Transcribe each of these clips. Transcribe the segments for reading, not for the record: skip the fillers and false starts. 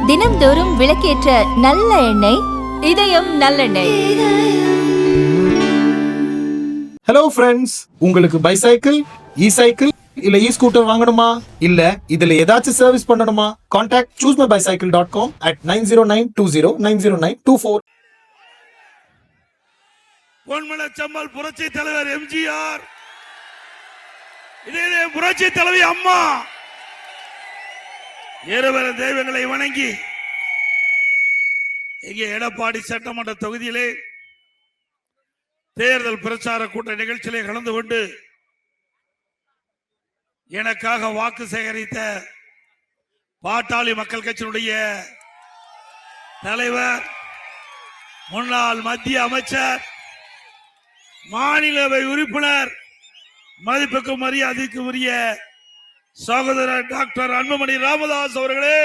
தினம்தோறும் விளக்கேற்ற நல்ல எண்ணெய் இதயம் நல்லெண்ணெய். ஹலோ ஃப்ரெண்ட்ஸ், உங்களுக்கு பைசைக்கிள், இ சைக்கிள் இல்ல இ ஸ்கூட்டர் வாங்கணுமா? இல்ல இதுல ஏதாச்சும் சர்வீஸ் பண்ணணுமா? Contact choosemybicycle.com at 9092090924. பொன்மனச்சம்மல் புரட்சி தலைவர் எம்ஜிஆர், இதே புரட்சி தலைவி அம்மா இருவர தெய்வங்களை வணங்கி இங்கே எடப்பாடி சட்டமன்ற தொகுதியிலே தேர்தல் பிரச்சார கூட்ட நிகழ்ச்சியிலே கலந்து கொண்டு எனக்காக வாக்கு சேகரித்த பாட்டாளி மக்கள் கட்சியினுடைய தலைவர், முன்னாள் மத்திய அமைச்சர், மாநிலவை உறுப்பினர், மதிப்புக்கும் மரியாதைக்கும் உரிய சகோதரர் டாக்டர் அன்புமணி ராமதாஸ் அவர்களே,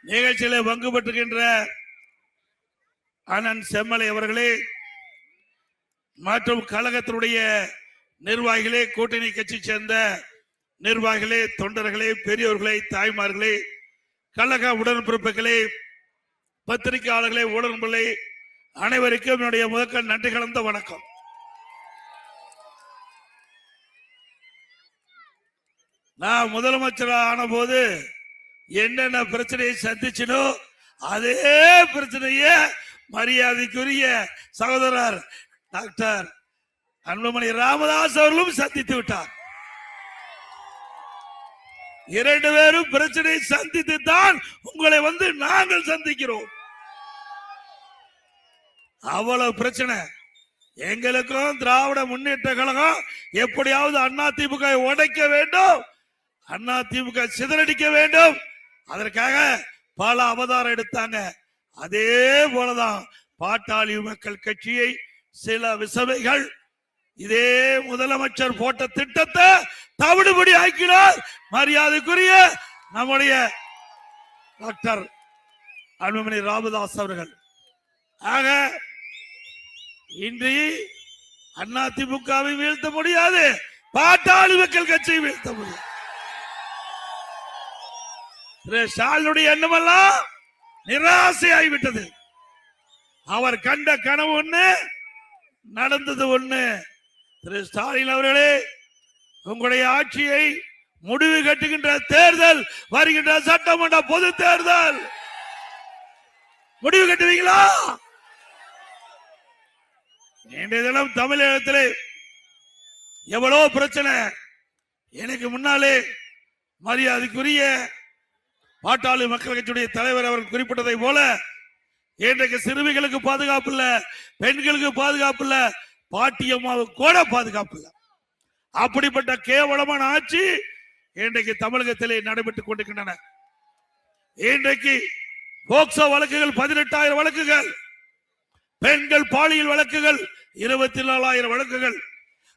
நிகழ்ச்சியிலே பங்கு பெற்றுகின்ற அண்ணன் செம்மலை அவர்களே மற்றும் கழகத்தினுடைய நிர்வாகிகளே, கூட்டணி கட்சி சேர்ந்த நிர்வாகிகளே, தொண்டர்களே, பெரியோர்களே, தாய்மார்களே, கழக உடன்பிறப்புகளே, பத்திரிகையாளர்களே, ஊடகங்களே, அனைவருக்கும் என்னுடைய முதற்கண் நன்றி கலந்த வணக்கம். நான் முதலமைச்சர் ஆன போது என்னென்ன பிரச்சனையை சந்திச்சினோ அதே பிரச்சனைய மரியாதைக்குரிய சகோதரர் டாக்டர் அன்புமணி ராமதாஸ் அவர்களும் சந்தித்து விட்டார். இரண்டு பேரும் பிரச்சனையை சந்தித்து தான் உங்களை நாங்கள் சந்திக்கிறோம். அவ்வளவு பிரச்சனை. எங்களுக்கும் திராவிட முன்னேற்ற கழகம் எப்படியாவது அதிமுக உடைக்க வேண்டும், அதிமுக சிதறடிக்க வேண்டும், அதற்காக பல அவதாரம் எடுத்தாங்க. அதே போலதான் பாட்டாளி மக்கள் கட்சியை சில விசவைகள் இதே முதலமைச்சர் போட்ட திட்டத்தை தவிடுபடி ஆக்கினார் மரியாதைக்குரிய நம்முடைய டாக்டர் அன்புமணி ராமதாஸ் அவர்கள். ஆக இன்று அதிமுகவை வீழ்த்த முடியாது, பாட்டாளி மக்கள் கட்சியை வீழ்த்த முடியும். ஸ்டாலினுடைய எண்ணமெல்லாம் நிராசையாகிவிட்டது. அவர் கண்ட கனவு ஒண்ணு, நடந்தது ஒண்ணு. திரு ஸ்டாலின் அவர்களே, உங்களுடைய ஆட்சியை முடிவு கட்டுகின்ற தேர்தல் வருகின்ற சட்டமன்ற பொது தேர்தல், முடிவு கட்டுவீங்களா? இன்றைய தினம் தமிழகத்திலே எவ்வளவு பிரச்சனை. எனக்கு முன்னாலே மரியாதைக்குரிய பாட்டாளி மக்கள் கட்சியுடைய தலைவர் அவர்கள் குறிப்பிட்டதை போல இன்றைக்கு சிறுமிகளுக்கு பாதுகாப்பு இல்ல, பெண்களுக்கு பாதுகாப்பு இல்ல, பாட்டியம்மாவுக்கு கூட பாதுகாப்பு இல்ல. அப்படிப்பட்ட கேவலமான ஆட்சி இன்றைக்கு தமிழகத்திலே நடைபெற்றுக் கொண்டிருக்கின்றன. இன்றைக்கு போக்சோ வழக்குகள் 18,000 வழக்குகள், பெண்கள் பாலியல் வழக்குகள் 24,000 வழக்குகள்.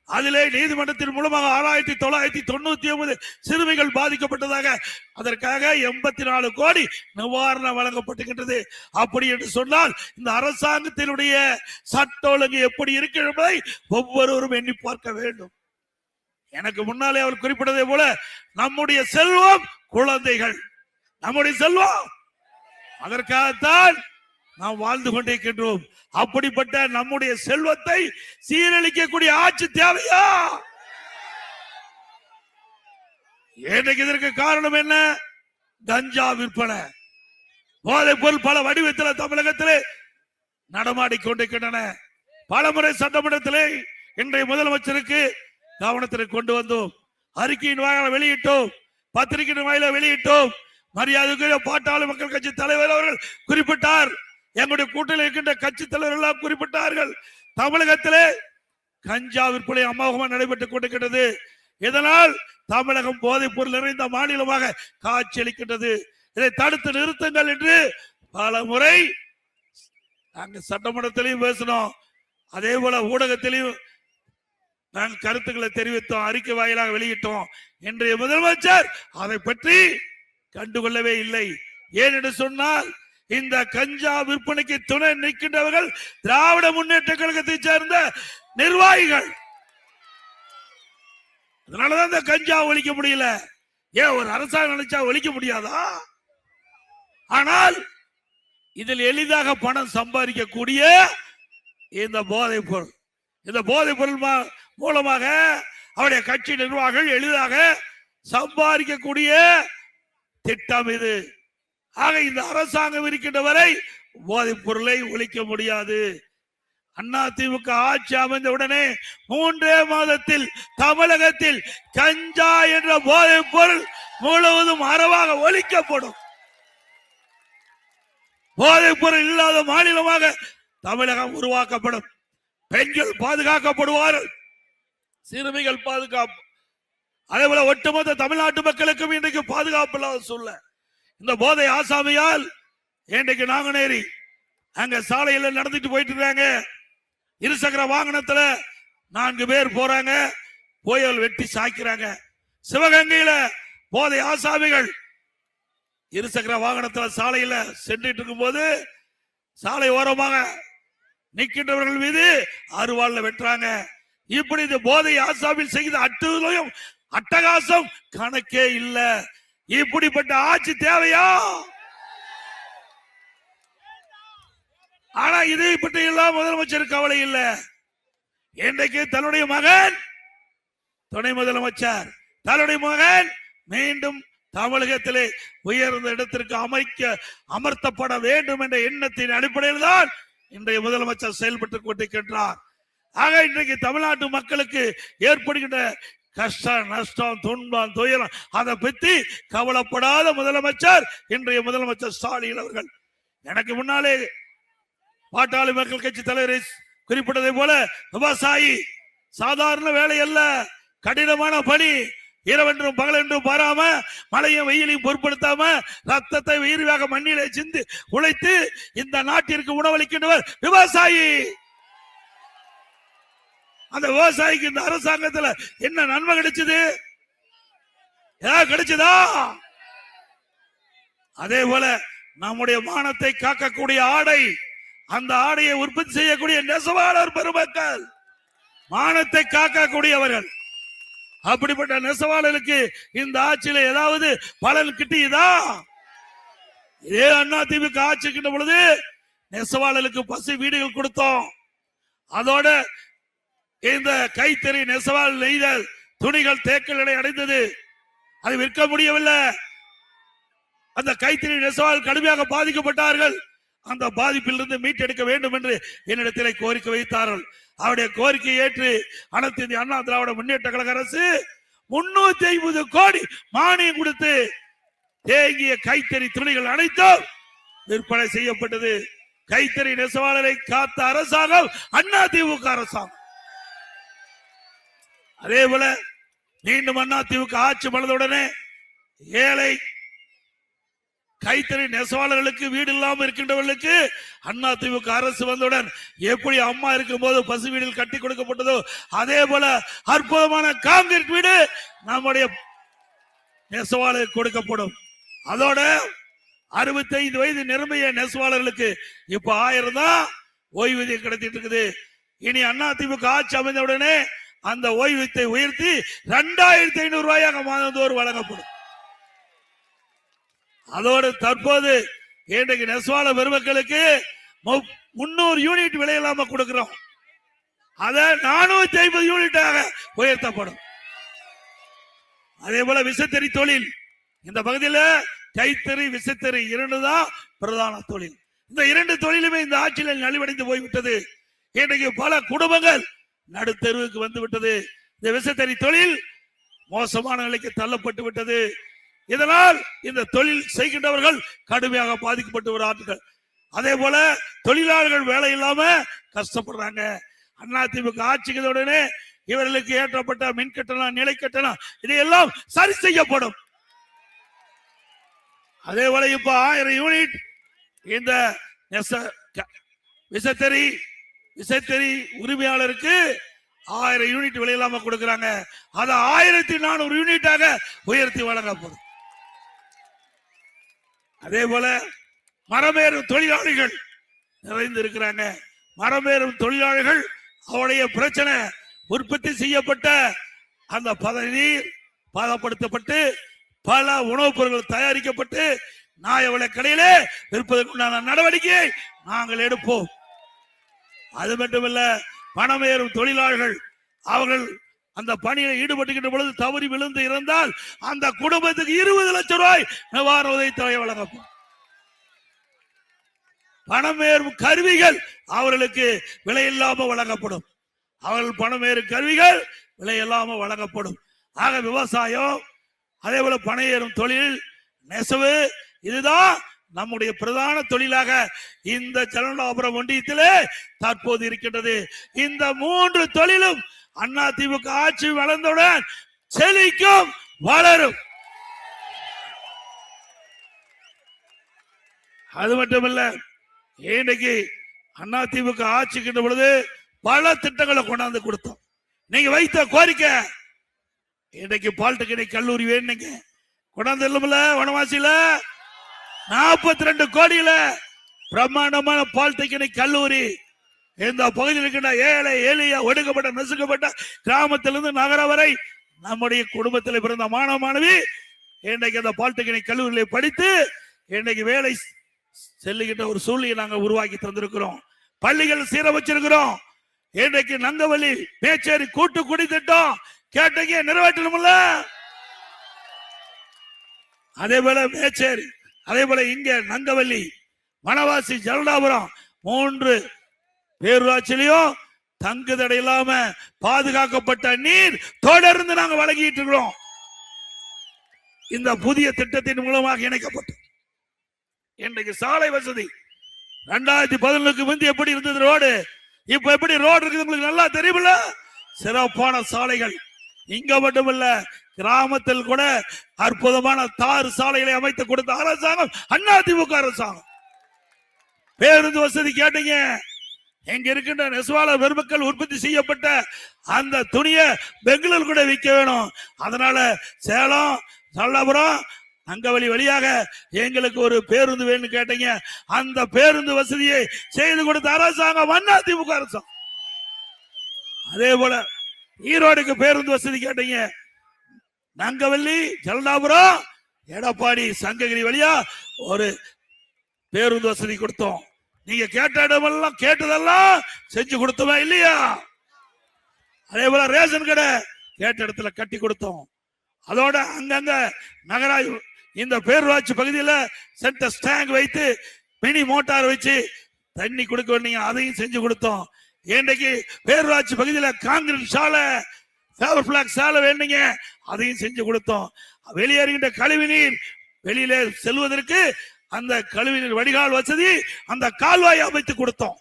அதிலே நீதிமன்றத்தின் மூலமாக 6,999 சிறுமிகள் பாதிக்கப்பட்டதாக, அதற்காக 84 கோடி நிவாரணம் வழங்கப்பட்டுகின்றது. அப்படி என்று சொன்னால் இந்த அரசாங்கத்தினுடைய சட்ட ஒழுங்கு எப்படி இருக்கிறது என்பதை ஒவ்வொருவரும் எண்ணி பார்க்க வேண்டும். எனக்கு முன்னாலே அவர் குறிப்பிட்டதை போல நம்முடைய செல்வம் குழந்தைகள், நம்முடைய செல்வம், அதற்காகத்தான் நாம் வாழ்ந்து கொண்டிருக்கின்றோம். அப்படிப்பட்ட நம்முடைய செல்வத்தை சீரழிக்கக்கூடிய ஆட்சி தேவையா? இன்றைக்கு இதற்கு காரணம் என்ன? கஞ்சா விற்பனை, போதைப் பொருள் பல வடிவத்தில் தமிழகத்திலே நடமாடிக்கொண்டிருக்கின்றன. பலமுறை சட்டமன்றத்திலே இன்றைய முதலமைச்சருக்கு கவனத்திற்கு கொண்டு வந்தோம், அறிக்கையின் வாயிலாக வெளியிட்டோம், பத்திரிகையின் வாயிலாக வெளியிட்டோம். மரியாதைக்குரிய பாட்டாளி மக்கள் கட்சி தலைவர் அவர்கள் குறிப்பிட்டார், எங்களுடைய கூட்டத்தில் இருக்கின்ற கட்சி தலைவர்கள் குறிப்பிட்டார்கள். தமிழகத்திலே கஞ்சா விற்பனை அமோகமாக நடைபெற்றுக் கொண்டிருக்கிறது. இதனால் தமிழகம் போதைப் பொருள் நிறைந்த மாநிலமாக காட்சியளிக்கின்றது. இதை தடுத்து நிறுத்துங்கள் என்று பல முறை நாங்கள் சட்டமன்றத்திலையும் பேசினோம், அதே போல ஊடகத்திலையும் நாங்கள் கருத்துக்களை தெரிவித்தோம், அறிக்கை வாயிலாக வெளியிட்டோம். இன்றைய முதலமைச்சர் அதை பற்றி கண்டுகொள்ளவே இல்லை. ஏன் என்று சொன்னால் இந்த கஞ்சா விற்பனைக்கு துணை நிற்கின்றவர்கள் திராவிட முன்னேற்ற கழகத்தை சேர்ந்த நிர்வாகிகள். அதனாலதான் இந்த கஞ்சா ஒழிக்க முடியல. ஏன் ஒரு அரசாங்கம் நினைச்சா ஒழிக்க முடியாதா? ஆனால் இதில் எளிதாக பணம் சம்பாதிக்கக்கூடிய இந்த போதைப் பொருள், இந்த போதைப் பொருள் மூலமாக அவருடைய கட்சி நிர்வாகிகள் எளிதாக சம்பாதிக்கக்கூடிய திட்டம் இது. ஆக இந்த அரசாங்கம் இருக்கின்ற வரை போதைப் பொருளை ஒழிக்க முடியாது. அதிமுக ஆட்சி அமைந்தவுடனே 3 மாதத்தில் தமிழகத்தில் கஞ்சா என்ற போதைப் பொருள் முழுவதும் அறவாக ஒழிக்கப்படும். போதைப் பொருள் இல்லாத மாநிலமாக தமிழகம் உருவாக்கப்படும். பெண்கள் பாதுகாக்கப்படுவார்கள், சிறுமிகள் பாதுகாப்பு. அதே போல ஒட்டுமொத்த தமிழ்நாட்டு மக்களுக்கும் இன்றைக்கு பாதுகாப்பு இல்லாத சூழ்நிலை. இந்த போதை ஆசாமியால் இன்றைக்கு நாங்குநேரி அங்க சாலையில நடந்துட்டு போயிட்டு இருக்காங்க. இருசக்கர வாகனத்துல 4 பேர் போறாங்க, புயல் வெட்டி சாய்க்கிறாங்க. சிவகங்கையில போதை ஆசாமிகள் இருசக்கர வாகனத்துல சாலையில சென்றுட்டு இருக்கும் போது சாலை ஓரமாக நிற்கின்றவர்கள் மீது அருவாள்ல வெட்டுறாங்க. இப்படி இந்த போதை ஆசாமில் செய்த அட்டுதலையும் அட்டகாசம் கணக்கே இல்ல. இப்படிப்பட்ட ஆட்சி தேவையா? ஆனா இதை பற்றி எல்லாம் முதலமைச்சர் கவலை இல்ல. இன்றைக்கு தன்னுடைய மகன் துணை முதலமைச்சர், தன்னுடைய மகன் மீண்டும் தமிழகத்திலே உயர்ந்த இடத்திற்கு அமர்த்தப்பட வேண்டும் என்ற எண்ணத்தின் அடிப்படையில் தான் இன்றைய முதலமைச்சர் செயல்பட்டுக் கொண்டிருக்கின்றார். ஆக இன்றைக்கு தமிழ்நாட்டு மக்களுக்கு ஏற்படுகின்ற கஷ்டம், நஷ்டம், துன்பம், துயரம் அதை பற்றி கவலைப்படாத முதலமைச்சர் இன்றைய முதலமைச்சர் ஸ்டாலின் அவர்கள். எனக்கு முன்னாலே பாட்டாளி மக்கள் கட்சி தலைவர் குறிப்பிட்டதை போல விவசாயி சாதாரண வேலை அல்ல, கடினமான பணி. இரவென்றும் பகலென்றும் பாராம மழையும் வெயிலையும் பொருட்படுத்தாம ரத்தத்தை உயிர்வாக மண்ணிலே சிந்து உழைத்து இந்த நாட்டிற்கு உணவளிக்கின்றவர் விவசாயி. அந்த விவசாயிக்கு இந்த அரசாங்கத்துல என்ன நன்மை கிடைச்சது? ஏதாவது கிடைச்சதா? அதே போல நம்முடைய மானத்தை காக்கக்கூடிய ஆடை, அந்த ஆடையை உற்பத்தி செய்யக்கூடிய நெசவாளர் பெருமக்கள், மானத்தை காக்கக்கூடியவர்கள். அப்படிப்பட்ட நெசவாளர்களுக்கு இந்த ஆட்சியில ஏதாவது பலன் கிட்டியதா? இதே அதிமுக ஆட்சிக்கின்ற பொழுது நெசவாளர்களுக்கு பசு வீடுகள் கொடுத்தோம். அதோட இந்த கைத்தறி நெசவாள் நெய்த துணிகள் தேக்கல் நிலை அடைந்தது. அது விற்க முடியவில்லை. அந்த கைத்தறி நெசவாள் கடுமையாக பாதிக்கப்பட்டார்கள். அந்த பாதிப்பிலிருந்து மீட்டெடுக்க வேண்டும் என்று என்னிடத்திலே கோரிக்கை வைத்தார்கள். அவருடைய கோரிக்கையை ஏற்று அனைத்து இந்திய அண்ணா திராவிட முன்னேற்ற கழக அரசு 350 கோடி மானியம் கொடுத்து தேங்கிய கைத்தறி துணிகள் அனைத்தும் விற்பனை செய்யப்பட்டது. கைத்தறி நெசவாளரை காத்த அரசாங்கம் அதிமுக அரசாங்கம். அதே போல மீண்டும் அதிமுக ஆட்சி மலர்ந்தவுடனே ஏழை கைத்தறி நெசவாளர்களுக்கு வீடு இல்லாமல் இருக்கின்றவர்களுக்கு அதிமுக அரசு வந்தவுடன் எப்படி அம்மா இருக்கும் போது பசு வீடுகள் கட்டி கொடுக்கப்பட்டதோ அதே போல அற்புதமான கான்கிரீட் வீடு நம்முடைய நெசவாளருக்கு கொடுக்கப்படும். அதோட 65 வயது நிரம்பிய நெசவாளர்களுக்கு இப்ப 1000 தான் ஓய்வூதியம் கிடைத்திட்டு இருக்குது. இனி அதிமுக ஆட்சி அமைந்தவுடனே அந்த ஓய்வூதியத்தை உயர்த்தி 2500 ரூபாயாக மாதந்தோறும் வழங்கப்படும். அதோடு தற்போது இன்றைக்கு நெசவாள பெருமக்களுக்கு 300 யூனிட் விலை இல்லாம கொடுக்கிறோம். அத 450 யூனிட்டாக உயர்த்தப்படும். அதே போல விசைத்தறி தொழில், இந்த பகுதியில் கைத்தறி விசைத்தறி 2 தான் பிரதான தொழில். இந்த 2 தொழிலுமே இந்த ஆட்சியில் நலிவடைந்து போய்விட்டது. இன்றைக்கு பல குடும்பங்கள் நடுத்தெருவுக்கு வந்து விட்டது. இந்த விசைத்தறி தொழில் மோசமான நிலைக்கு தள்ளப்பட்டு விட்டது. இதனால் இந்த தொழில் செய்கின்றவர்கள் கடுமையாக பாதிக்கப்பட்டு வருகிறார்கள். அதே போல தொழிலாளர்கள் வேலை இல்லாம கஷ்டப்படுறாங்க. அதிமுக ஆட்சிக்கு உடனே இவர்களுக்கு ஏற்றப்பட்ட மின் கட்டணம், நிலை கட்டணம் இதையெல்லாம் சரி செய்யப்படும். அதே போல இப்ப 1000 யூனிட் இந்த விசைத்தறி உரிமையாளருக்கு 1000 யூனிட் விலை இல்லாம கொடுக்கிறாங்க. அதை 1400 யூனிட்டாக உயர்த்தி வழங்கப்படும். அதே போல மரமேறும் தொழிலாளிகள் நிறைந்து இருக்கிறாங்க. மரமேறும் தொழிலாளிகள் அவருடைய பிரச்சனை உற்பத்தி செய்யப்பட்ட அந்த நீர் பதப்படுத்தப்பட்டு பல உணவுப் பொருட்கள் தயாரிக்கப்பட்டு நியாய விலை கடையிலே விற்பதற்குண்டான நடவடிக்கையை நாங்கள் எடுப்போம். அது மட்டுமல்ல, பணமேறும் தொழிலாளர்கள் அவர்கள் அந்த பணியில் ஈடுபட்டுகின்ற பொழுது தவறி விழுந்து இருந்தால் அந்த குடும்பத்துக்கு 20 லட்சம் ரூபாய் நிவாரண உதவித்தொகை வழங்கப்படும். பணமேறும் கருவிகள் அவர்களுக்கு விலையில்லாமல் வழங்கப்படும். அவர்கள் பணமேறும் கருவிகள் விலையில்லாமல் வழங்கப்படும். ஆக விவசாயம், அதே போல பணையேறும் தொழில், நெசவு, இதுதான் நம்முடைய பிரதான தொழிலாக இந்த ஜலனாபுரம் ஒன்றியத்திலே தற்போது இருக்கின்றது. இந்த 3 தொழிலும் அதிமுக ஆட்சி வளர்ந்தவுடன் செழிக்கும், வளரும். அது மட்டுமல்ல, இன்னைக்கு அதிமுக ஆட்சிக்கின்ற பொழுது பல திட்டங்களை கொண்டாந்து கொடுத்தோம். நீங்க வைத்த கோரிக்கை, இன்னைக்கு பாலிடெக்னிக் கல்லூரி வேணுங்க கொண்டாந்து இல்லமில்ல, வனவாசியில 42 கோடியில பிரம்மாண்டமான பாலிடெக்னிக் கல்லூரி இந்த பகுதியில் இருக்கின்ற ஏழை எளிய ஒடுக்கப்பட்ட நசுக்கப்பட்ட கிராமத்திலிருந்து நகர வரை நம்முடைய குடும்பத்தில் பிறந்த மாணவ மாணவி இன்றைக்கு அந்த பாலிடெக்னிக் கல்லூரியில படித்து இன்றைக்கு வேலை செல்லுகின்ற ஒரு சூழ்நிலையை நாங்கள் உருவாக்கி தந்திருக்கிறோம். பள்ளிகள் சீரமைச்சிருக்கிறோம். இன்றைக்கு நங்கவள்ளி மேச்சேரி கூட்டு குடி திட்டம் கேட்டீங்க, நிறைவேற்றணும்ல. அதே போல மேச்சேரி, அதே போல இங்க நங்கவள்ளி, வனவாசி, ஜலனாபுரம் 3 பேரூராட்சியிலையும் தங்கு தடை இல்லாம பாதுகாக்கப்பட்ட நீர் தொடர்ந்து நாங்க வழங்கிட்டு இருக்கிறோம். இந்த புதிய திட்டத்தின் மூலமாக இணைக்கப்பட்டு இன்றைக்கு சாலை வசதி 2011க்கு முந்தி எப்படி இருந்தது ரோடு, இப்ப எப்படி ரோடு இருக்குது உங்களுக்கு நல்லா தெரியுமில்ல. சிறப்பான சாலைகள். இங்க மட்டுமல்ல, கிராமத்தில் கூட அற்புதமான தார் சாலைகளை அமைத்து கொடுத்த அரசாங்கம் அதிமுக அரசாங்கம். பேருந்து வசதி கேட்டீங்க, எங்க இருக்கின்ற நெசவாளர் பெருமக்கள் உற்பத்தி செய்யப்பட்ட அந்த துணியை பெங்களூர் கூட விற்க வேணும். அதனால சேலம், சல்லாபுரம், அங்கவழி வழியாக எங்களுக்கு ஒரு பேருந்து வேணும் கேட்டீங்க. அந்த பேருந்து வசதியை செய்து கொடுத்த அரசாங்கம் அதிமுக அரசாங்கம். அதே போல ஈரோடுக்கு பேருந்து வசதி கேட்டீங்க, நங்கவள்ளி, ஜலனாபுரம், எடப்பாடி, சங்ககிரி வழியா ஒரு பேருந்து வசதி கொடுத்தோம். நீங்க கேட்ட இடமெல்லாம் கேட்டதெல்லாம் செஞ்சு கொடுத்தோமா இல்லையா? அதே போல ரேஷன் கடை கேட்ட இடத்துல கட்டி கொடுத்தோம். அதோட அங்கங்க நகராட்சி இந்த பேரூராட்சி பகுதியில் சென்டர் ஸ்டாண்ட் வைத்து மினி மோட்டார் வச்சு தண்ணி கொடுக்க வேண்டிய அதையும் செஞ்சு கொடுத்தோம். இன்றைக்கு பேரூராட்சி பகுதியில் காங்கிரீட் சாலை, ஃபேவர் பிளாக் சாலை வேண்டிங்க, அதையும் செஞ்சு கொடுத்தோம். வெளியேறுகின்ற கழிவுநீர் வெளியில செல்வதற்கு அந்த கழிவுநீர் வடிகால் வசதி, அந்த கால்வாய் அமைத்து கொடுத்தோம்.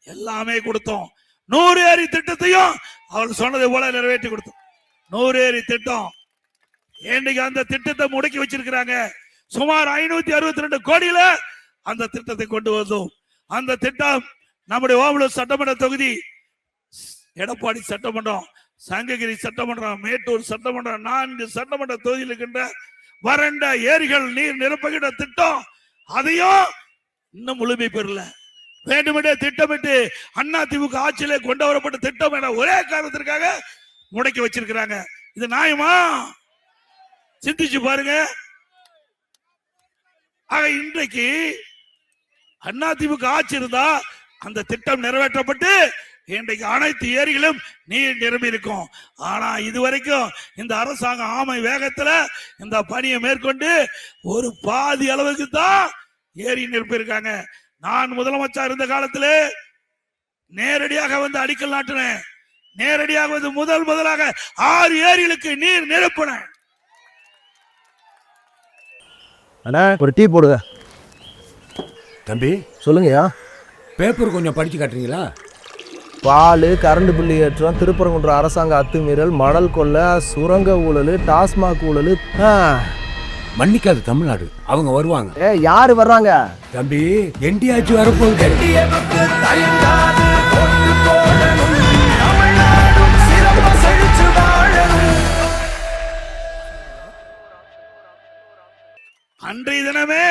எல்லாமே கொடுத்தோம். 100 ஏரி திட்டத்தையும் அவர் சொன்னதை போல நிறைவேற்றி கொடுத்தோம். 100 ஏரி திட்டம் இன்னைக்கு அந்த திட்டத்தை முடக்கி வச்சிருக்கிறாங்க. சுமார் 562 கோடியில அந்த திட்டத்தை கொண்டு வந்தோம். அந்த திட்டம் நம்முடைய ஓமலூர் சட்டமன்ற தொகுதி, எடப்பாடி சட்டமன்றம், சங்ககிரி சட்டமன்றம், மேட்டூர் சட்டமன்றம், 4 சட்டமன்ற தொகுதியில் இருக்கின்ற வறண்ட ஏரிகள் நீர் நிரப்புகின்ற திட்டம், அதையும் இன்னும் முழுமை பெறல. வேண்டுமென்றே திட்டமிட்டு அதிமுக ஆட்சியிலே கொண்டு வரப்பட்ட திட்டம் என ஒரே காரணத்திற்காக முடக்கி வச்சிருக்கிறாங்க. இது நியாயமா? சிந்திச்சு பாருங்க. ஆக இன்றைக்கு அதிமுக ஆட்சி இருந்தா அந்த திட்டம் நிறைவேற்றப்பட்டு இன்றைக்கு அனைத்து ஏரிகளும் நீர் நிரம்பி இருக்கும். ஆனா இதுவரைக்கும் இந்த அரசாங்கம் ஆமை வேகத்துல இந்த பணியை மேற்கொண்டு ஒரு பாதி அளவுக்கு தான் ஏரி நிரப்பி இருக்காங்க. நான் முதலமைச்சர் இருந்த காலத்திலே நேரடியாக வந்து அடிக்கல் நாட்டினேன். நேரடியாக வந்து முதலாக 6 ஏரிகளுக்கு நீர் நிரப்பினேன். அண்ணா ஒரு டீ போடுங்க. தம்பி சொல்லுங்கய்யா. பேப்பர் கொஞ்சம் படிச்சு காட்டுறீங்களா? பால், கரண்ட் பில்லு ஏற்றம், திருப்பரங்குன்ற அரசாங்க அத்துமீறல், மணல் கொள்ளை, சுரங்க ஊழல், டாஸ்மாக் ஊழல். மன்னிக்காது தமிழ்நாடு, அவங்க வருவாங்க. யாரு வர்றாங்க? தம்பி என்டி ஆட்சி வரப்போகுது. அன்றைய தினமே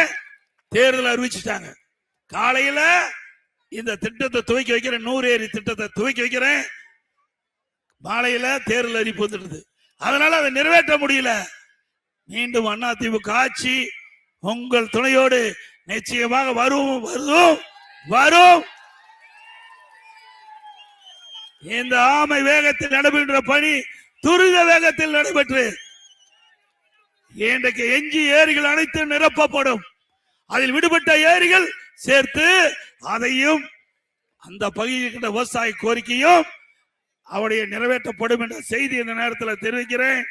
தேர்தல் அறிவிச்சுட்டாங்க. காலையில இந்த திட்டத்தை துவக்கி வைக்கிறேன், 100 ஏரி திட்டத்தை துவக்கி வைக்கிறேன். மாலையில தேர்தல் அறிவிப்பு வந்துடுது. அதனால அதை நிறைவேற்ற முடியல. மீண்டும் அதிமுக ஆட்சி உங்கள் துணையோடு நிச்சயமாக வரும் வரும் வரும். இந்த ஆமை வேகத்தில் நடைபெற்ற பணி துரித வேகத்தில் நடைபெற்று இன்றைக்கு எஞ்சி ஏரிகள் அனைத்தும் நிரப்பப்படும். அதில் விடுபட்ட ஏரிகள் சேர்த்து அதையும் அந்த பகுதியில் விவசாய கோரிக்கையும் அவருடைய நிறைவேற்றப்படும் என்ற செய்தி இந்த நேரத்தில் தெரிவிக்கிறேன்.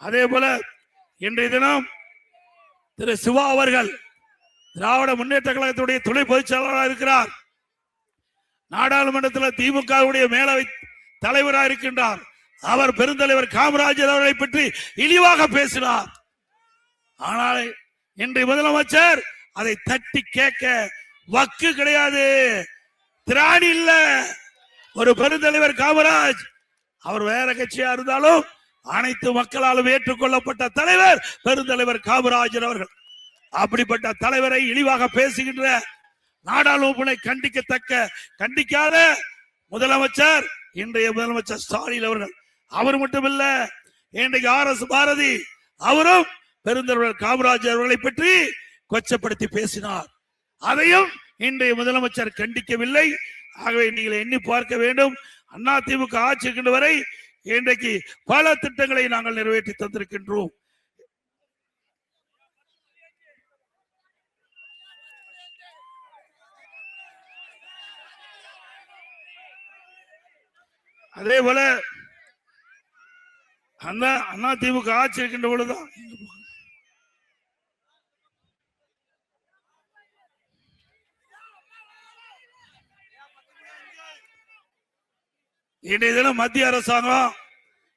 அதே போல இன்றைய தினம் திரு சிவா அவர்கள் திராவிட முன்னேற்ற கழகத்துடைய துணை பொதுச் செயலாளராக இருக்கிறார். நாடாளுமன்றத்தில் திமுகவுடைய மேலவை தலைவராக இருக்கின்றார். அவர் பெருந்தலைவர் காமராஜர் அவர்களை பற்றி இழிவாக பேசினார். ஆனால் இன்றைய முதலமைச்சர் அதை தட்டி கேட்க வக்கு கிடையாது, திராணி இல்ல. ஒரு பெருந்தலைவர் காமராஜ் அவர் வேற கட்சியா இருந்தாலும் அனைத்து மக்களாலும் ஏற்றுக்கொள்ளப்பட்ட தலைவர் பெருந்தலைவர் காமராஜர் அவர்கள். அப்படிப்பட்ட தலைவரை இழிவாக பேசுகின்ற நாடாளுமன்ற கண்டிக்காத முதலமைச்சர் இன்றைய முதலமைச்சர் ஸ்டாலின் அவர்கள். அவர் மட்டுமில்ல, இன்றைக்கு RS பாரதி அவரும் பெருந்தலைவர் காமராஜர் அவர்களை பற்றி கொச்சப்படுத்தி பேசினார். அதையும் இன்றைய முதலமைச்சர் கண்டிக்கவில்லை. ஆகவே நீங்கள் எண்ணி பார்க்க வேண்டும். அதிமுக ஆட்சி இருக்கின்ற வரை இன்றைக்கு பல திட்டங்களை நாங்கள் நிறைவேற்றி தந்திருக்கின்றோம். அதே போல அந்த அதிமுக ஆட்சி இருக்கின்ற பொழுதுதான் இன்றைய தினம் மத்திய அரசாங்கம்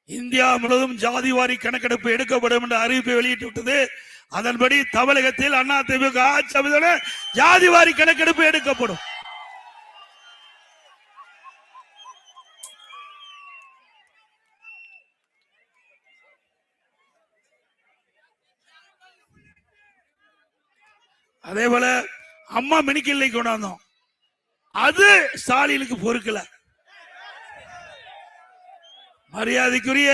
இந்தியா முழுவதும் ஜாதிவாரி கணக்கெடுப்பு எடுக்கப்படும் என்ற அறிவிப்பை வெளியிட்டு விட்டது. அதன்படி தமிழகத்தில் அதிமுக ஆட்சி அமைந்தால் ஜாதிவாரி கணக்கெடுப்பு எடுக்கப்படும். அதே போல அம்மா மினிக்கில்லை கொண்டாந்தோம், அது ஸ்டாலினுக்கு பொறுக்கல. மரியாதைக்குரிய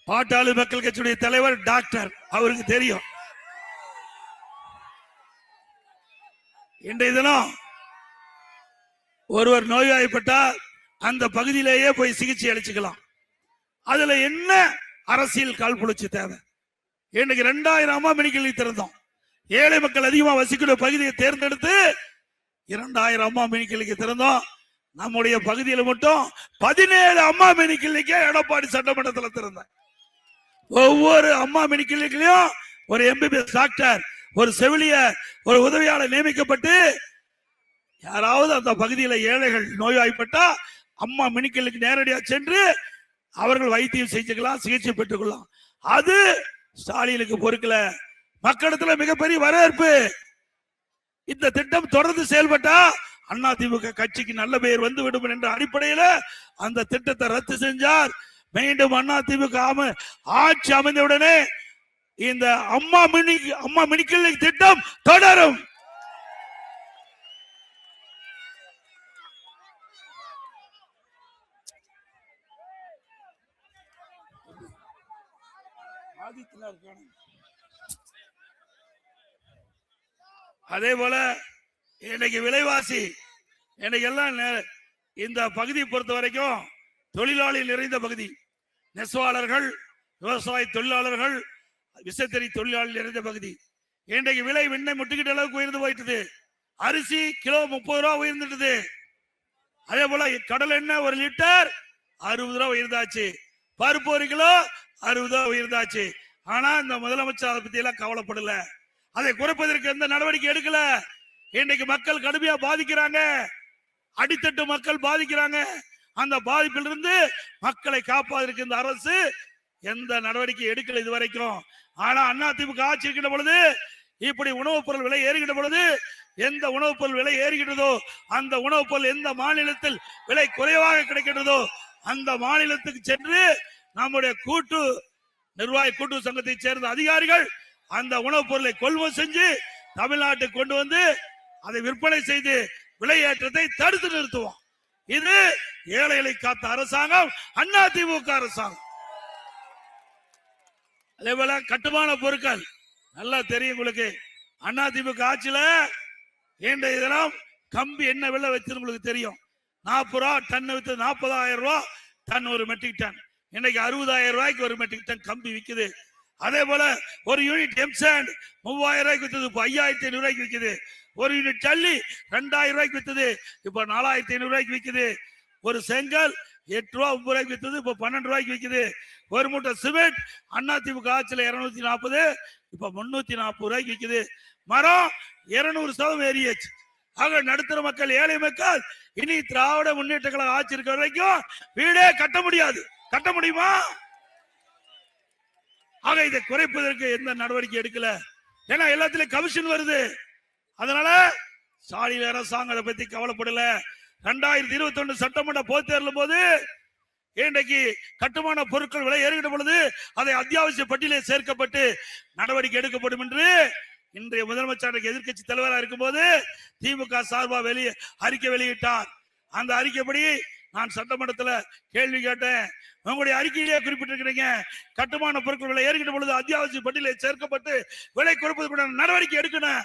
பாட்டாளி மக்கள் கட்சியுடைய தலைவர் டாக்டர் அவருக்கு தெரியும். இன்றைய தினம் ஒருவர் நோய்வாய்ப்பட்டால் அந்த பகுதியிலேயே போய் சிகிச்சை அளிச்சுக்கலாம். அதுல என்ன அரசியல் காழ்ப்புணர்ச்சி தேவை? இன்னைக்கு 2000 அம்மா மெடிக்கல் திறந்தோம். ஏழை மக்கள் அதிகமா வசிக்கிற பகுதியை தேர்ந்தெடுத்து 2000 அம்மா மெடிக்கலுக்கு திறந்தோம். நம்முடைய பகுதியில் மட்டும் 17 அம்மா மெடிக்கலுக்கே எடப்பாடி சட்டமன்றத்தில் திறந்தேன். ஒவ்வொரு அம்மா மெடிக்கலையும் ஒரு MBBS டாக்டர், ஒரு செவிலியர், ஒரு உதவியாளர் நியமிக்கப்பட்டு யாராவது அந்த பகுதியில் ஏழைகள் நோய்வாய்ப்பட்டா அம்மா மெடிக்கலுக்கு நேரடியாக சென்று அவர்கள் வைத்தியம் செஞ்சுக்கலாம், சிகிச்சை பெற்றுக்கொள்ளலாம். அது ஸ்டாலினுக்கு பொறுக்கல. மக்களிடத்துல மிகப்பெரிய வரவேற்பு. இந்த திட்டம் தொடர்ந்து செயல்பட்டா அதிமுக கட்சிக்கு நல்ல பெயர் வந்துவிடும் என்ற அடிப்படையில் அந்த திட்டத்தை ரத்து செஞ்சார். மீண்டும் அதிமுக ஆட்சி அமைந்தவுடனே இந்த அம்மா மெடிக்கல் திட்டம் தொடரும். அதே போல இன்னைக்கு விலைவாசி இன்னைக்கு எல்லாம் இந்த பகுதியை பொறுத்த வரைக்கும் தொழிலாளி நிறைந்த பகுதி. நெசவாளர்கள், விவசாய தொழிலாளர்கள், விசைத்தறி தொழிலாளி நிறைந்த பகுதி. இன்றைக்கு விலை விண்ணை முட்டுக்கிட்ட அளவுக்கு உயர்ந்து போயிட்டது. அரிசி கிலோ 30 ரூபா உயர்ந்துட்டது. அதே போல கடல் எண்ணெய் 1 லிட்டர் 60 ரூபா உயர்ந்தாச்சு. பருப்பு 1 கிலோ 60 ரூபா உயர்ந்தாச்சு. ஆனா இந்த முதலமைச்சர் அதை பத்தி எல்லாம் கவலைப்படல. அதை குறைப்பதற்கு எந்த நடவடிக்கை எடுக்கல. இன்றைக்கு மக்கள் கடுமையா பாதிக்கிறாங்க, அடித்தட்டு மக்கள் பாதிக்கிறாங்க. அந்த பாதிப்பிலிருந்து மக்களை காப்பாதற்கு இந்த அரசு எந்த நடவடிக்கை எடுக்கல இதுவரைக்கும். ஆனா அதிமுக ஆட்சி இருக்கின்ற பொழுது இப்படி உணவுப் பொருள் விலை ஏறுகின்ற பொழுது எந்த உணவுப் பொருள் விலை ஏறுகின்றதோ அந்த உணவுப் பொருள் எந்த மாநிலத்தில் விலை குறைவாக கிடைக்கின்றதோ அந்த மாநிலத்துக்கு சென்று நம்முடைய கூட்டு சங்கத்தை சேர்ந்த அதிகாரிகள் அந்த உணவுப் பொருளை கொள்முதல் செஞ்சு தமிழ்நாட்டுக்கு கொண்டு வந்து அதை விற்பனை செய்து விலை ஏற்றத்தை தடுத்து நிறுத்துவோம். இது ஏழைகளை காத்த அரசாங்கம் அதிமுக அரசாங்கம். அதே போல கட்டுமான பொருட்கள் நல்லா தெரியும் உங்களுக்கு. அதிமுக ஆட்சியில இன்றைய தினம் கம்பி என்ன விலை வச்சு உங்களுக்கு தெரியும். 40 ரூபா டன் வித்து 40,000 ரூபாய் டன் ஒரு மெட்ரிக் டன். இன்னைக்கு 60,000 ரூபாய்க்கு ஒரு மெட்ரிக் டன் கம்பி விக்குது. அதே போல ஒரு யூனிட் எம்சாண்ட் 3,000 ரூபாய்க்கு வித்தது, இப்ப 5,500 ரூபாய்க்கு விக்குது. ஒரு யூனிட் ஜல்லி 2,000 ரூபாய்க்கு வித்தது, இப்ப 4,500 ரூபாய்க்கு விக்குது. ஒரு செங்கல் 8 ரூபா 9 ரூபாய்க்கு வித்தது, இப்ப 12 ரூபாய்க்கு விக்குது. ஒரு மூட்டை சிமெண்ட் அதிமுக ஆட்சியில 240, இப்ப 340 ரூபாய்க்கு விக்குது. மரம் 200% ஏறியாச்சு. ஆக நடுத்தர மக்கள், ஏழை மக்கள் இனி திராவிட முன்னேற்ற கழக ஆட்சி இருக்கிற வரைக்கும் வீடே கட்ட முடியாது. கட்ட முடியுமா? ஆக இதை குறைப்பதற்கு எந்த நடவடிக்கை எடுக்கல. ஏன்னா எல்லாத்திலும் கமிஷன் வருது. அதனால ஸ்டாலின் அரசாங்கம் அதை பத்தி கவலைப்படல. 2021 சட்டமன்ற பொதுத் தேர்தல் போது இன்றைக்கு கட்டுமான பொருட்கள் விலை ஏறுகின்ற பொழுது அதை அத்தியாவசிய பட்டியலில் சேர்க்கப்பட்டு நடவடிக்கை எடுக்கப்படும் என்று இன்றைய முதலமைச்சர் எதிர்க்கட்சி தலைவராக இருக்கும் போது திமுக சார்பா அறிக்கை வெளியிட்டார். அந்த அறிக்கைப்படி நான் சட்டமன்றத்தில் கேள்வி கேட்டேன். உங்களுடைய அறிக்கையிலேயே குறிப்பிட்டிருக்கிறீங்க, கட்டுமான பொருட்கள் விலை ஏறுகின்ற பொழுது அத்தியாவசிய பட்டியலில் சேர்க்கப்பட்டு விலை குறைப்பதற்கான நடவடிக்கை எடுக்கணும்.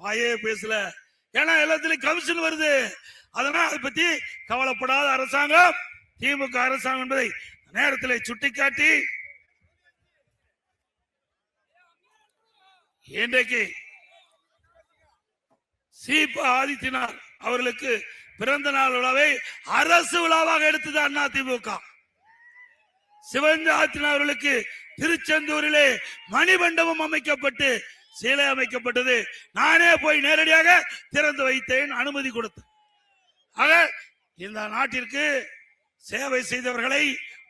வாயே பேசல. ஏன்னா எல்லாத்திலும் கமிஷன் வருது. அதனால அதை பத்தி கவலைப்படாத அரசாங்கம் திமுக அரசாங்கம் என்பதை நேரத்தில் சுட்டிக்காட்டி இன்றைக்கு சீபா ஆதித்யநாத் அவர்களுக்கு பிறந்த நாள் விழாவை அரசு விழாவாக எடுத்தது அதிமுக. சிவந்த ஆதித்யநாத் அவர்களுக்கு திருச்செந்தூரிலே மணிமண்டபம் அமைக்கப்பட்டு சிலை அமைக்கப்பட்டது. நானே போய் நேரடியாக திறந்து வைத்தேன், அனுமதி கொடுத்தேன். ஆக இந்த நாட்டிற்கு சேவை செய்தவர்களை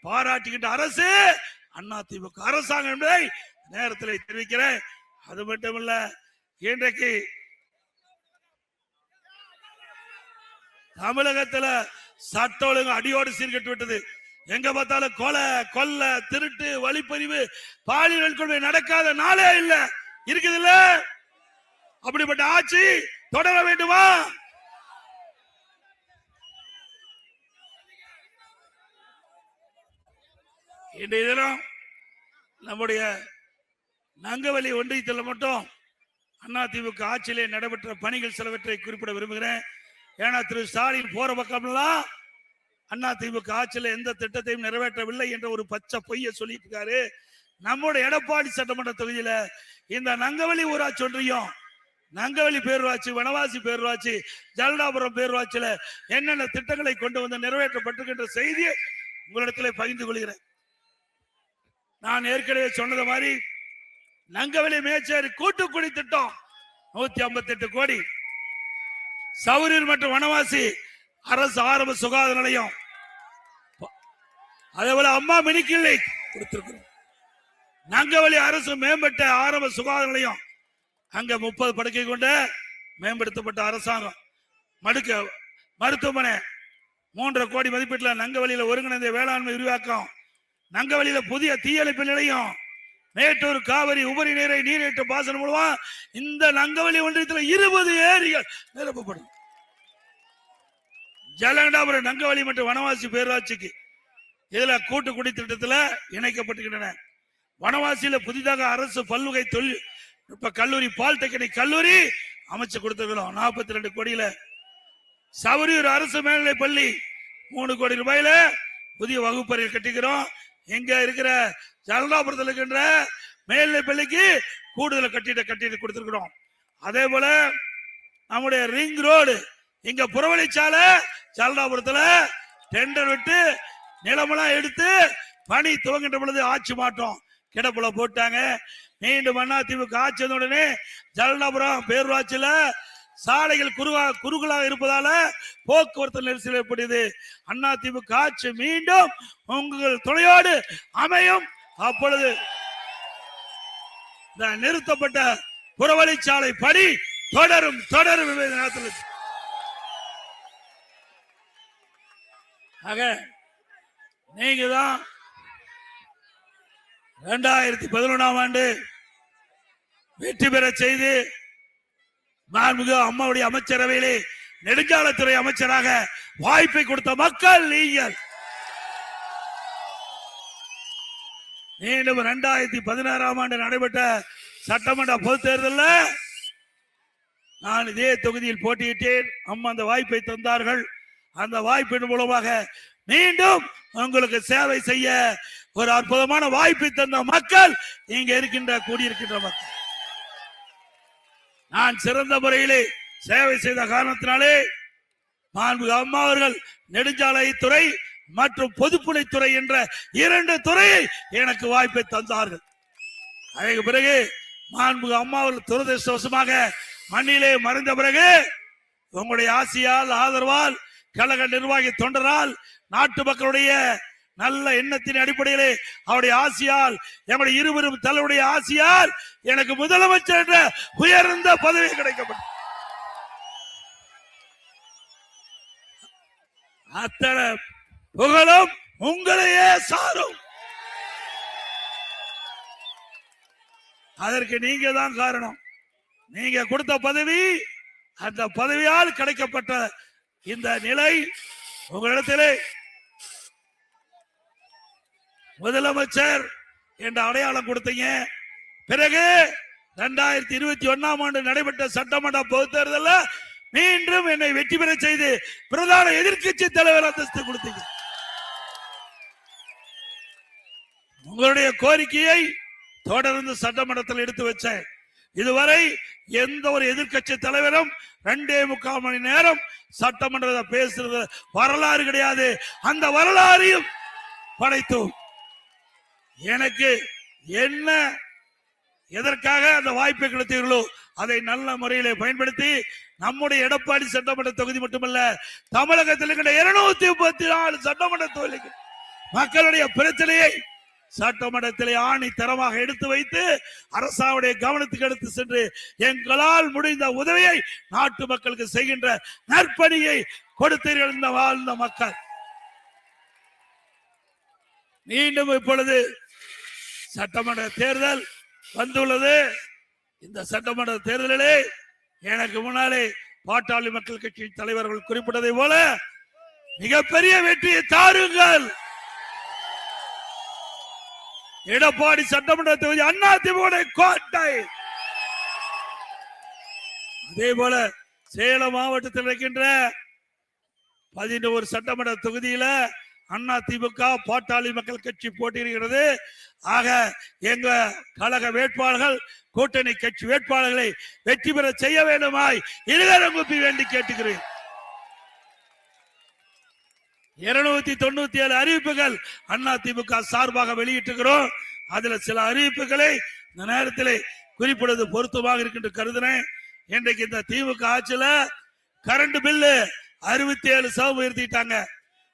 பாராட்டுகின்ற அரசு அதிமுக அரசாங்கம் என்பதை நேரத்தில் தெரிவிக்கிறேன். அது மட்டுமல்ல, இன்றைக்கு தமிழகத்துல சட்ட ஒழுங்கு அடியோடு சீர்கட்டு விட்டது. எங்க பார்த்தாலும் கொலை, கொல்ல, திருட்டு, வழிப்பறிவு, பாலியல் கொள்கை நடக்காத நாளே இல்ல. இருக்குது இல்ல? அப்படிப்பட்ட ஆட்சி தொடர வேண்டுமா? இன்றைய தினம் நம்முடைய நங்கவலி ஒன்றியத்தில் மட்டும் அதிமுக ஆட்சியிலே நடைபெற்ற பணிகள் சிலவற்றை குறிப்பிட விரும்புகிறேன். ஏன்னா திரு ஸ்டாலின் போற பக்கம்லாம் அதிமுக ஆட்சியில் எந்த திட்டத்தையும் நிறைவேற்றவில்லை என்ற ஒரு பச்சை பொய்யை சொல்லிட்டு இருக்காரு. நம்முடைய எடப்பாடி சட்டமன்ற தொகுதியில இந்த நங்கவலி ஊராட்சி ஒன்றியம், நங்கவலி பேரூராட்சி, வனவாசி பேரூராட்சி, ஜலடாபுரம் பேரூராட்சியில என்னென்ன திட்டங்களை கொண்டு வந்து நிறைவேற்றப்பட்டிருக்கின்ற செய்தியை உங்களிடத்தில் பகிர்ந்து கொள்கிறேன். நான் ஏற்கனவே சொன்னது மாதிரி நங்கவலி மேச்சேரி கூட்டுக்குடி திட்டம் 158 கோடி, சௌரியர் மற்றும் வனவாசி அரசு ஆரம்ப சுகாதார நிலையம், அதே போல அம்மா மினி கிளினிக் கொடுத்திருக்கிறோம். நங்கவலி அரசு மேம்பட்ட ஆரம்ப சுகாதார நிலையம், அங்க 30 படுக்கை கொண்ட மேம்படுத்தப்பட்ட அரசாங்கம் மடுக்க மருத்துவமனை 3.5 கோடி மதிப்பீட்டில் நங்கவலியில ஒருங்கிணைந்த வேளாண்மை விரிவாக்கம், நங்கவலியில புதிய தீயணைப்பு நிலையம், மேட்டூர் காவிரி உபரி நீரை நீரேற்று பாசனம் மூலமா இந்த நங்கவலி ஒன்றியத்தில் 20 ஏரிகள் நிரப்பப்படும். ஜலகண்டாபுரம் நங்கவலி மற்றும் வனவாசி பேரூராட்சிக்கு இதுல கூட்டு குடி திட்டத்தில் இணைக்கப்பட்டுகின்றன. வனவாசியில புதிதாக அரசு பல்வகை தொழில் கல்லூரி, பாலிடெக்னிக் கல்லூரி அமைச்சு கொடுத்திருக்கிறோம் 42 கோடியில. சௌரியூர் அரசு மேல்நிலை பள்ளி 3 கோடி ரூபாயில புதிய வகுப்பறையில் கட்டிக்கிறோம். எங்க இருக்கிற ஜலடாபுரத்தில் இருக்கின்ற மேல்நிலை பள்ளிக்கு கூடுதல் கட்டிட கொடுத்திருக்கிறோம். அதே போல நம்முடைய ரிங் ரோடு இங்க புறவழிச்சாலை ஜலடாபுரத்துல டெண்டர் விட்டு நிலமெல்லாம் எடுத்து பணி துவங்கின்ற பொழுது ஆட்சி மாற்றம் கிடப்புல போட்டாங்க. மீண்டும் அதிமுக ஆட்சி வந்த உடனே ஜலடாபுரம் பேரூராட்சியில சாலைகள் குறுகலாக இருப்பதால போக்குவரத்து நெரிசல் ஏற்படுது. அதிமுக ஆட்சி மீண்டும் உங்கள் துணையோடு அமையும். அப்பொழுது நிறுத்தப்பட்ட புறவழிச்சாலை பணி தொடரும். ஆக நீங்க தான் 2011ஆம் ஆண்டு வெற்றி பெற செய்து மாண்புமிகு அம்மாவுடைய அமைச்சரவையிலே நெடுஞ்சாலைத்துறை அமைச்சராக வாய்ப்பை கொடுத்த மக்கள் நீங்கள். மீண்டும் 2016ஆம் ஆண்டு நடைபெற்ற சட்டமன்ற பொதுத் தேர்தலில் நான் இதே தொகுதியில் போட்டியிட்டேன். அம்மா அந்த வாய்ப்பை தந்தார்கள். அந்த வாய்ப்பின் மூலமாக மீண்டும் உங்களுக்கு சேவை செய்ய ஒரு அற்புதமான வாய்ப்பை தந்த மக்கள் இங்க கூடியிருக்கின்ற மக்கள். நான் சிறந்த முறையிலே சேவை செய்த காரணத்தினாலே மாண்புமிகு அம்மா அவர்கள் நெடுஞ்சாலைத்துறை மற்றும் பொதுப்பணித்துறை என்ற 2 துறையை எனக்கு வாய்ப்பை தந்தார்கள். அதற்கு பிறகு மாண்புமிகு அம்மா அவர்கள் துரதிருஷ்டவசமாக மண்ணிலே மறைந்த பிறகு உங்களுடைய ஆசையால், ஆதரவால், கழக நிர்வாகி தொண்டரால், நாட்டு மக்களுடைய நல்ல எண்ணத்தின் அடிப்படையிலே அவருடைய ஆசையால், எங்களுடைய இருவரும் தலைவருடைய ஆசையால் எனக்கு முதலமைச்சர் என்ற உயர்ந்த பதவி கிடைக்கப்பட்டது. அத்தனை புகழும் உங்களையே சாரும். அதற்கு நீங்க தான் காரணம். நீங்க கொடுத்த பதவி, அந்த பதவியால் கிடைக்கப்பட்ட இந்த நிலை உங்களிடத்திலே முதலமைச்சர் என்ற அடையாளம் கொடுத்தீங்க. பிறகு 2021ஆம் ஆண்டு நடைபெற்ற சட்டமன்ற பொதுத் தேர்தலில் மீண்டும் என்னை வெற்றி பெற செய்து பிரதான எதிர்க்கட்சி தலைவர் அந்தஸ்து கொடுத்தீங்க. உங்களுடைய கோரிக்கையை தொடர்ந்து சட்டமன்றத்தில் எடுத்து வச்சேன். இதுவரை எந்த ஒரு எதிர்க்கட்சி தலைவரும் 2.25 மணி நேரம் சட்டமன்றத்தை பேசுறது வரலாறு கிடையாது. அந்த வரலாறையும் படைத்தோம். எனக்கு என்ன எதற்காக அந்த வாய்ப்பை கிடைத்தீர்களோ அதை நல்ல முறையிலே பயன்படுத்தி நம்முடைய எடப்பாடி சட்டமன்ற தொகுதி மட்டுமல்ல, தமிழகத்தில் இருக்கிற 234 சட்டமன்ற தொகுதிகள் மக்களுடைய பிரச்சனையை சட்டமன்றத்திலே ஆணி தரமாக எடுத்து வைத்து அரசாவுடைய கவனத்துக்கு எடுத்து சென்று எங்களால் முடிந்த உதவியை நாட்டு மக்களுக்கு செய்கின்ற நற்பணியை கொடுத்தீர்கள் இந்த வாழ்ந்த மக்கள். மீண்டும் இப்பொழுது சட்டமன்ற தேர்தல் வந்துள்ளது. இந்த சட்டமன்ற தேர்தலிலே எனக்கு முன்னாலே பாட்டாளி மக்கள் கட்சி தலைவர்கள் குறிப்பிட்டதை போல மிகப்பெரிய வெற்றியை தாருங்கள். எடப்பாடி சட்டமன்ற தொகுதி அதிமுக கோட்டை. அதே போல சேலம் மாவட்டத்தில் இருக்கின்ற 11 சட்டமன்ற தொகுதியில அதிமுக பாட்டாளி மக்கள் கட்சி போட்டியிடுகிறது. ஆக எங்க கழக வேட்பாளர்கள், கூட்டணி கட்சி வேட்பாளர்களை வெற்றி பெற செய்ய வேண்டுமாய் இருகரம் கூப்பி வேண்டி கேட்டுக்கிறேன். 297 அறிவிப்புகள் அதிமுக சார்பாக வெளியிட்டுகிறோம். அதுல சில அறிவிப்புகளை இந்த நேரத்தில் குறிப்பிடுவது பொருத்தமாக இருக்கின்ற கருதினேன். இன்றைக்கு இந்த திமுக ஆட்சியில கரண்ட் பில்லு 67% உயர்த்திட்டாங்க.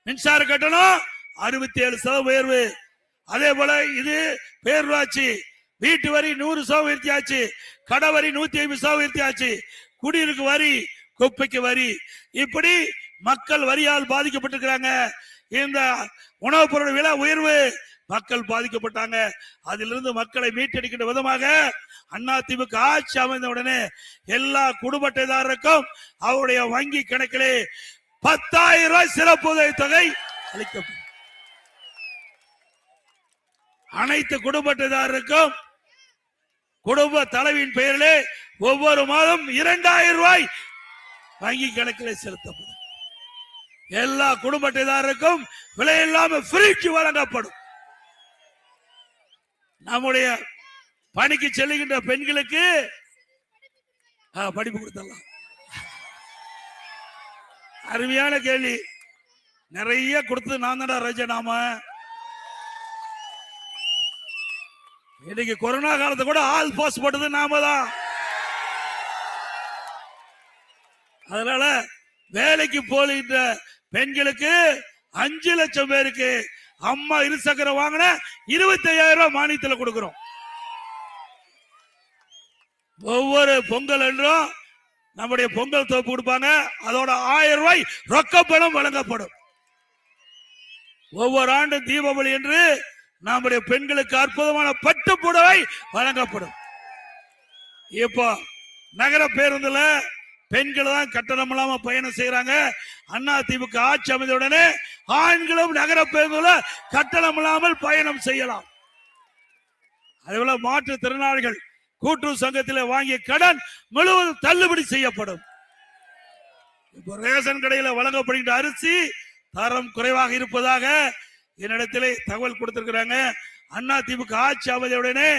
மின்சார கட்டணம் 67% உயர்வு. அதே போல இது பேரூராட்சி வீட்டு வரி 100% உயர்த்தியாச்சு. கடை வரி 150% உயர்த்தியாச்சு. குடியிருக்கு வரி, குப்பைக்கு வரி, இப்படி மக்கள் வரியால் பாதிக்கப்பட்டிருக்கிறாங்க. இந்த உணவுப் பொருள் விலை உயர்வு மக்கள் பாதிக்கப்பட்டாங்க. அதிலிருந்து மக்களை மீட்டெடுக்கின்ற விதமாக அதிமுக ஆட்சி அமைந்த உடனே எல்லா குடும்ப அட்டைதாரருக்கும் அவருடைய வங்கி கணக்கிலே 10,000 ரூபாய் சிறப்பு உதவி தொகை அளிக்கப்படும். அனைத்து குடும்ப அட்டைதாரருக்கும் குடும்ப தலைவியின் பெயரிலே ஒவ்வொரு மாதம் 2,000 ரூபாய் வங்கி கணக்கிலே செலுத்தப்படும். எல்லா குடும்ப அட்டைதாரருக்கும் விலையில்லாம ஃப்ரிட்ஜ் வழங்கப்படும். நம்முடைய பணிக்கு செல்லுகின்ற பெண்களுக்கு படிப்பு கொடுத்தலாம். அருமையான கேள்வி. நிறைய கொடுத்தது நான் தான்டா ரஜனாம. இன்னைக்கு கொரோனா காலத்தை கூட ஆல் பாஸ் போட்டது நாம தான். அதனால வேலைக்கு போகின்ற பெண்களுக்கு 5 லட்சம் பேருக்கு அம்மா இருசக்கரம் வாங்கின 25,000 ரூபாய் மானியத்தில் கொடுக்கிறோம். ஒவ்வொரு பொங்கல் என்றும் நம்முடைய பொங்கல் தொகுப்பு கொடுப்பாங்க. அதோட 1000 ரூபாய் ரொக்க பணம் வழங்கப்படும். ஒவ்வொரு ஆண்டு தீபாவளி என்று நம்முடைய பெண்களுக்கு அற்புதமான பட்டு புடவை வழங்கப்படும். இப்போ நகர பேருந்துல பெண்கள் தான் கட்டணம் இல்லாம பயணம் செய்யறாங்க. அதிமுக ஆட்சி அமைந்தவுடனே ஆண்களும் நகர பேருந்துல கட்டணம் இல்லாமல் பயணம் செய்யலாம். அதேபோல மாற்றுத்திறனாளிகள் கூட்டுறவு சங்கத்தில் வாங்கிய கடன் முழுவதும் தள்ளுபடி செய்யப்படும். இப்போ ரேஷன் கடையில் வழங்கப்படுகின்ற அரிசி தரம் குறைவாக இருப்பதாக என்னிடத்திலே தகவல் கொடுத்திருக்கிறாங்க. அதிமுக ஆட்சி அமைதியுடனே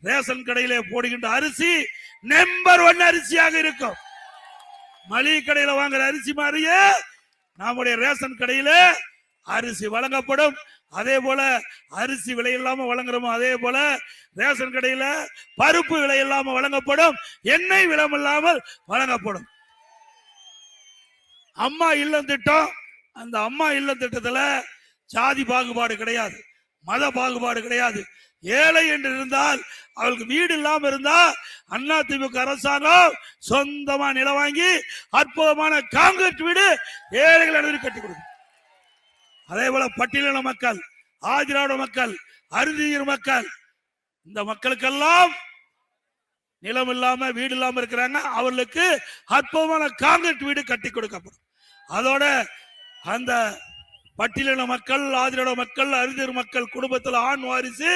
ரேஷன் கடையில போடுகின்ற அரிசி நம்பர் 1 அரிசியாக இருக்கும். மளிகை கடையில வாங்குற அரிசி மாதிரியே நம்முடைய ரேஷன் கடையில அரிசி வழங்கப்படும். அதே போல அரிசி விலை இல்லாம வழங்குறோமோ அதே போல ரேஷன் கடையில பருப்பு விலை இல்லாம வழங்கப்படும், எண்ணெய் விலை இல்லாமல் வழங்கப்படும். அம்மா இல்லம் திட்டம், அந்த அம்மா இல்லம் திட்டத்துல ஜாதி பாகுபாடு கிடையாது, மத பாகுபாடு கிடையாது. ஏழை என்று இருந்தால் அவளுக்கு வீடு இல்லாம இருந்தா அதிமுக அரசாங்கம் சொந்தமா நிலம் வாங்கி அற்புதமான காங்கிரீட் வீடு ஏழைகள் கட்டி கொடுக்கும். அதே போல பட்டியலின மக்கள், ஆதிராவிட மக்கள், அருந்தியர் மக்கள், இந்த மக்களுக்கெல்லாம் நிலம் இல்லாம வீடு இல்லாம இருக்கிறாங்க, அவர்களுக்கு அற்புதமான காங்கிரீட் வீடு கட்டி கொடுக்கப்படும். அதோட அந்த பட்டியலின மக்கள், ஆதிராவிட மக்கள், அருந்தியர் மக்கள் குடும்பத்தில் ஆண் வாரிசு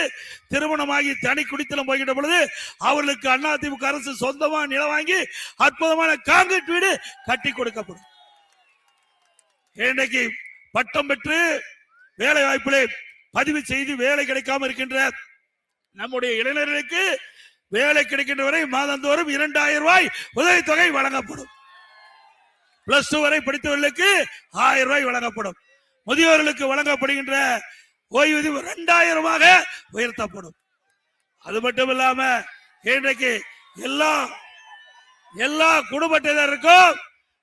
திருமணமாகி தனி குடித்தனம் போய்கிட்ட பொழுது அவர்களுக்கு அதிமுக அரசு சொந்தமா நிலம் வாங்கி அற்புதமான காங்கிரீட் வீடு கட்டி கொடுக்கப்படும். இன்றைக்கு பட்டம் பெற்று வேலை வாய்ப்பிலே பதிவு செய்து வேலை கிடைக்காம இருக்கின்ற நம்முடைய இளைஞர்களுக்கு வேலை கிடைக்கின்ற வரை மாதந்தோறும் 2000 ரூபாய் உதவித்தொகை வழங்கப்படும். பிளஸ் 2 வரை படித்தவர்களுக்கு 1000 ரூபாய் வழங்கப்படும். முதியோர்களுக்கு வழங்கப்படுகின்ற ஓய்வூதியம் 2000 உயர்த்தப்படும். அது மட்டும் இல்லாம இன்றைக்கு எல்லா குடும்பத்தினருக்கும்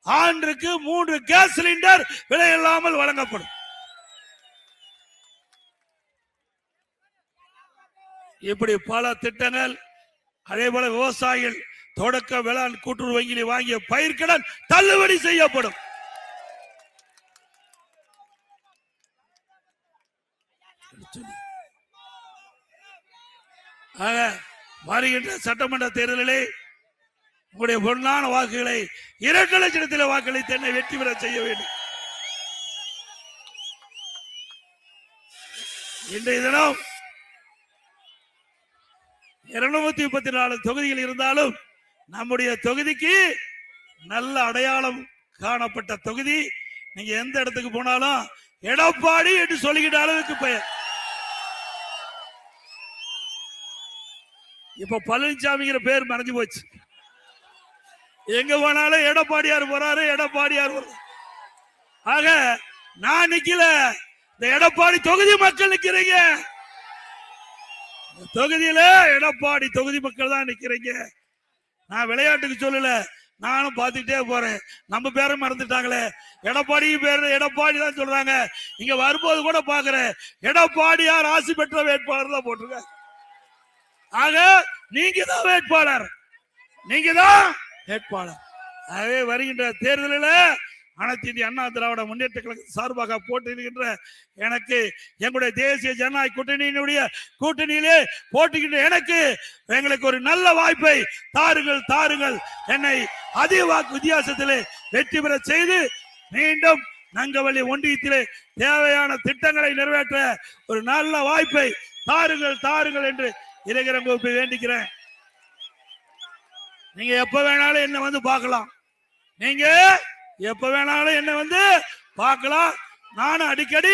ஆண்டுக்கு 3 கேஸ் சிலிண்டர் விலை இல்லாமல் வழங்கப்படும். இப்படி பல திட்டங்கள். அதே போல விவசாயிகள் தொடக்க வேளாண் கூட்டுறவு வங்கியில் வாங்கிய பயிர்க்கடன் தள்ளுபடி செய்யப்படும். வருகின்ற சட்டமன்ற தேர்தலிலே உங்களுடைய பொன்னான வாக்குகளை 2 லட்சத்தில் வாக்களித்து என்னை வெற்றி பெற செய்ய வேண்டும். இன்றைய தினம் 234 தொகுதிகள் இருந்தாலும் நம்முடைய தொகுதிக்கு நல்ல அடையாளம் காணப்பட்ட தொகுதி. நீங்க எந்த இடத்துக்கு போனாலும் எடப்பாடி என்று சொல்லுகின்ற அளவுக்கு பெயர். இப்ப பழனிசாமிங்கிற பேர் மறைஞ்சு போச்சு. எங்க போனாலும் எடப்பாடியார் போறாரு, எடப்பாடியார் போறாரு. ஆக நான் நிக்கல, இந்த எடப்பாடி தொகுதி மக்கள் நிக்கிறீங்க. தொகுதியில எடப்பாடி தொகுதி மக்கள் தான் நிக்கிறீங்க. நான் விளையாட்டுக்கு சொல்லல, நானும் பார்த்துட்டே போறேன். நம்ம பேரை மறந்துட்டாங்களே, எடப்பாடி பேரு எடப்பாடி தான் சொல்றாங்க. இங்க வரும்போது கூட பாக்குறேன் எடப்பாடியார் ஆசி பெற்ற வேட்பாளர் தான் போட்டிருக்க. ஆக நீங்க தான் வேட்பாளர், நீங்க தான் வேட்பாளர். ஆகவே வருகின்ற தேர்தலில் அனைத்து இந்திய அண்ணா திராவிட முன்னேற்ற கழக சார்பாக போட்டியிடுகின்ற எனக்கு, எங்களுடைய தேசிய ஜனநாயக கூட்டணியினுடைய கூட்டணியிலே போட்டிக்கின்ற எனக்கு, எங்களுக்கு ஒரு நல்ல வாய்ப்பை தாருங்கள். என்னை அதிக வாக்கு வித்தியாசத்திலே வெற்றி பெற செய்து மீண்டும் நங்கவள்ளி ஒன்றியத்திலே தேவையான திட்டங்களை நிறைவேற்ற ஒரு நல்ல வாய்ப்பை தாருங்கள் என்று இளைஞர் வகுப்பை வேண்டிக்கிறேன். நீங்க எப்ப வேணாலும் என்ன வந்து பார்க்கலாம், நீங்க எப்ப வேணாலும் என்ன வந்து பார்க்கலாம். நானும் அடிக்கடி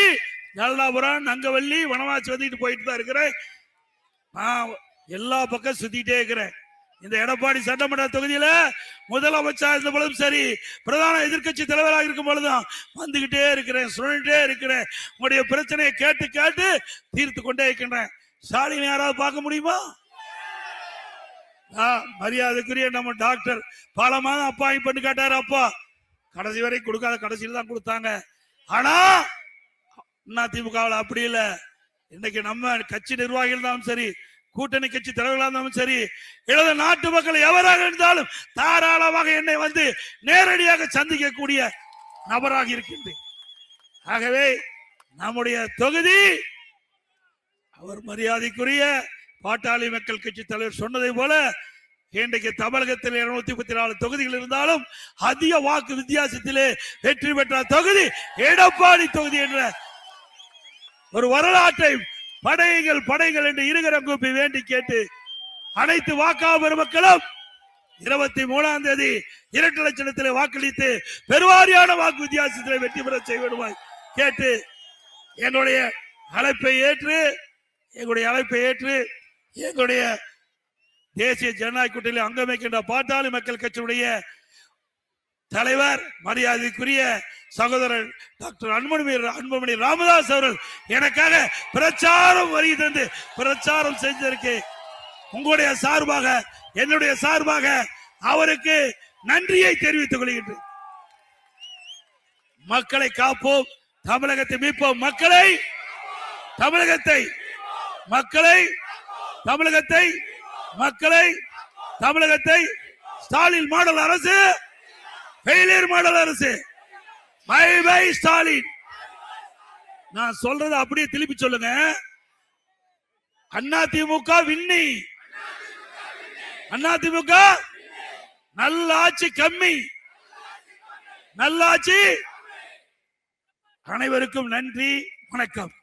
ஜல்லாபுரம், நங்கவள்ளி, வனவாசி வந்துட்டு போயிட்டு தான் இருக்கிறேன். நான் எல்லா பக்கம் சுத்திட்டே இருக்கிறேன். இந்த எடப்பாடி சட்டமன்ற தொகுதியில முதலமைச்சர் இருந்த பொழுதும் சரி, பிரதான எதிர்கட்சி தலைவராக இருக்கும் பொழுதும் வந்துகிட்டே இருக்கிறேன், சொல்லிட்டே இருக்கிறேன். உங்களுடைய பிரச்சனையை கேட்டு தீர்த்து கொண்டே இருக்கின்றேன். ஸ்டாலின் யாராவது பார்க்க முடியுமா? மரியாதைக்குரிய நம்ம டாக்டர் பல மாதம் அப்பாயிண்ட் பண்ணி கேட்டாரு. அப்பா கடைசி வரை கொடுக்காத, கடைசியில் தான் கொடுத்தாங்க. ஆனா அதிமுகவில் அப்படி இல்ல. இன்னைக்கு நம்ம கட்சி நிர்வாகிகள் இருந்தாலும் சரி, கூட்டணி கட்சி தலைவர்களாக இருந்தாலும் சரி, எழுத நாட்டு மக்கள் எவராக இருந்தாலும் தாராளமாக என்னை வந்து நேரடியாக சந்திக்கக்கூடிய நபராக இருக்கின்றேன். ஆகவே நம்முடைய தொகுதி, அவர் மரியாதைக்குரிய பாட்டாளி மக்கள் கட்சி தலைவர் சொன்னதை போல, இன்றைக்கு தமிழகத்தில் 234 தொகுதிகள் இருந்தாலும் அதிக வாக்கு வித்தியாசத்திலே வெற்றி பெற்ற தொகுதி எடப்பாடி தொகுதி என்ற ஒரு வரலாற்றை படைகள் படைகள் என்று இருகரம் கூப்பி வேண்டி கேட்டு அனைத்து வாக்காளர் மக்களும் 23ஆம் தேதி 2 லட்சத்தில் வாக்களித்து பெருவாரியான வாக்கு வித்தியாசத்தில் வெற்றி பெற செய்வதுமாய் கேட்டு என்னுடைய அழைப்பை ஏற்று எங்களுடைய தேசிய ஜனநாயக கூட்டணியில் அங்கமைக்கின்ற பாட்டாளி மக்கள் கட்சியுடைய தலைவர் மரியாதைக்குரிய சகோதரர் டாக்டர் அன்புமணி ராமதாஸ் அவர்கள் எனக்காக பிரச்சாரம் வரி தந்து பிரச்சாரம் செஞ்சிருக்கு. உங்களுடைய சார்பாக என்னுடைய சார்பாக அவருக்கு நன்றியை தெரிவித்துக் கொள்கின்றேன். மக்களை காப்போம், தமிழகத்தை மீட்போம், தமிழகத்தை ஸ்டாலின் மாடல் அரசு, ஃபெயிலியர் மாடல் அரசு, பை பை ஸ்டாலின். நான் சொல்றது அப்படியே திருப்பி சொல்லுங்க. அதிமுக விண்ணி, அதிமுக நல்ல ஆட்சி கம்மி, நல்லாட்சி. அனைவருக்கும் நன்றி, வணக்கம்.